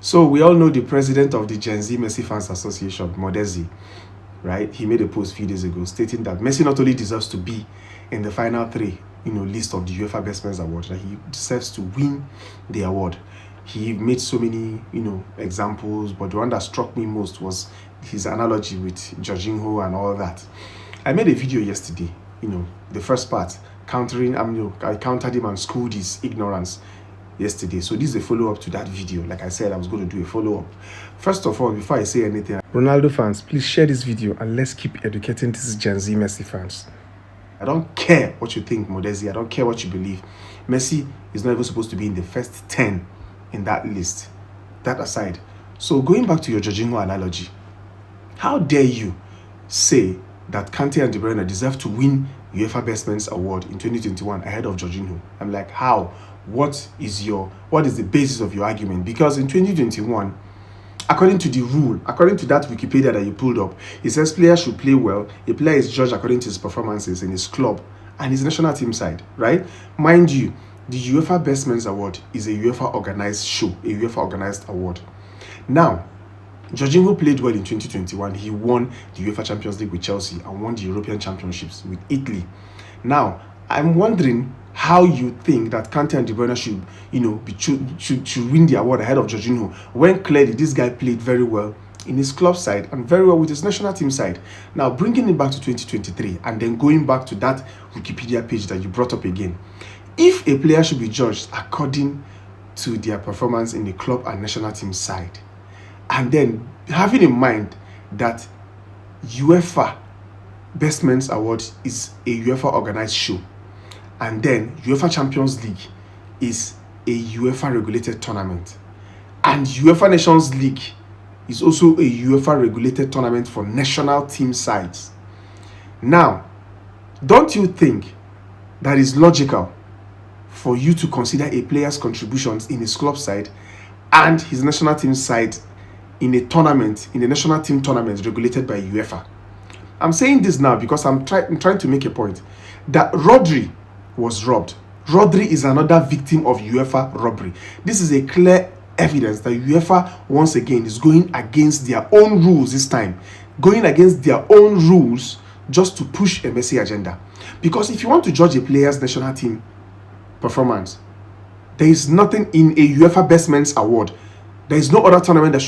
So we all know the president of the Gen Z Messi Fans Association, Modezzy, right? He made a post a few days ago stating that Messi not only deserves to be in the final three, list of the UEFA Best Players Award, that he deserves to win the award. He made so many, examples, but the one that struck me most was his analogy with Jorginho and all that. I made a video yesterday, the first part, I countered him and schooled his ignorance yesterday. So this is a follow-up to that video. Like I said, I was going to do a follow-up. First of all, before I say anything, Ronaldo fans, please share this video and let's keep educating these Gen Z Messi fans. I don't care what you think, modezzy. I don't care what you believe. Messi is not even supposed to be in the first 10 in that list. That aside. So going back to your Jorginho analogy, how dare you say that Kante and De Bruyne deserve to win UEFA Best Men's Award in 2021 ahead of Jorginho? I'm like, how? What is the basis of your argument? Because in 2021, according to the rule, according to that Wikipedia that you pulled up, it says players should play well. A player is judged according to his performances in his club and his national team side, right? Mind you, the UEFA Best Men's Award is a UEFA organized show, a UEFA organized award. Now, Jorginho played well in 2021. He won the UEFA Champions League with Chelsea and won the European Championships with Italy. Now, I'm wondering how you think that Kante and De Bruyne should win the award ahead of Jorginho, when clearly this guy played very well in his club side and very well with his national team side. Now, bringing it back to 2023 and then going back to that Wikipedia page that you brought up again, if a player should be judged according to their performance in the club and national team side, and then having in mind that UEFA Best Men's Award is a UEFA organized show, and then UEFA Champions League is a UEFA regulated tournament, and UEFA Nations League is also a UEFA regulated tournament for national team sides. Now, don't you think that is logical for you to consider a player's contributions in his club side and his national team side in a tournament, in a national team tournament regulated by UEFA? I'm saying this now because I'm trying to make a point that Rodri was robbed. Rodri is another victim of UEFA robbery. This is a clear evidence that UEFA once again is going against their own rules this time, going against their own rules just to push a Messi agenda. Because if you want to judge a player's national team performance, there is nothing in a UEFA Best Men's Award. There is no other tournament that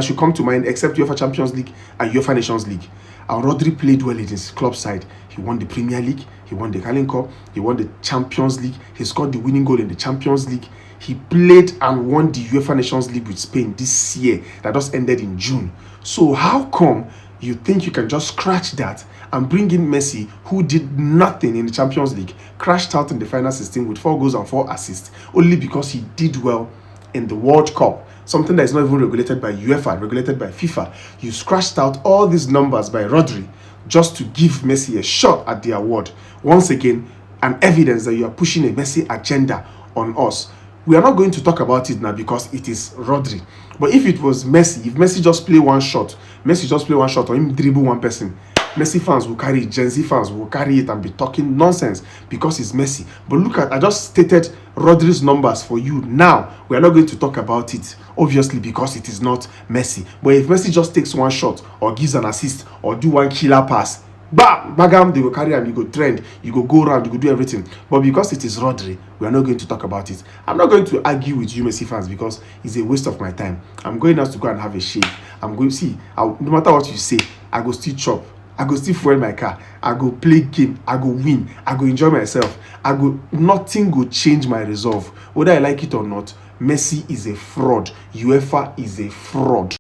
should come to mind except UEFA Champions League and UEFA Nations League. And Rodri played well in his club side. He won the Premier League, he won the Carling Cup, he won the Champions League, he scored the winning goal in the Champions League. He played and won the UEFA Nations League with Spain this year that just ended in June. So how come you think you can just scratch that and bring in Messi, who did nothing in the Champions League, crashed out in the final 16 with 4 goals and 4 assists, only because he did well in the World Cup, something that is not even regulated by UEFA, regulated by FIFA? You scratched out all these numbers by Rodri just to give Messi a shot at the award. Once again, an evidence that you are pushing a Messi agenda on us. We are not going to talk about it now because it is Rodri. But if it was Messi, if Messi just play one shot, or him dribble one person, Messi fans will carry it, Gen Z fans will carry it and be talking nonsense because it's Messi. But look at, I just stated Rodri's numbers for you. Now, we are not going to talk about it, obviously, because it is not Messi. But if Messi just takes one shot or gives an assist or do one killer pass, bam, bagam, they go carry him, you go trend, you go around, you go do everything. But because it is Rodri, we are not going to talk about it. I'm not going to argue with you, Messi fans, because it's a waste of my time. I'm going out to go and have a shave. I'm going to see, no matter what you say, I go still chop. I go still fuel my car. I go play game. I go win. I go enjoy myself. Nothing go change my resolve. Whether I like it or not, Messi is a fraud. UEFA is a fraud.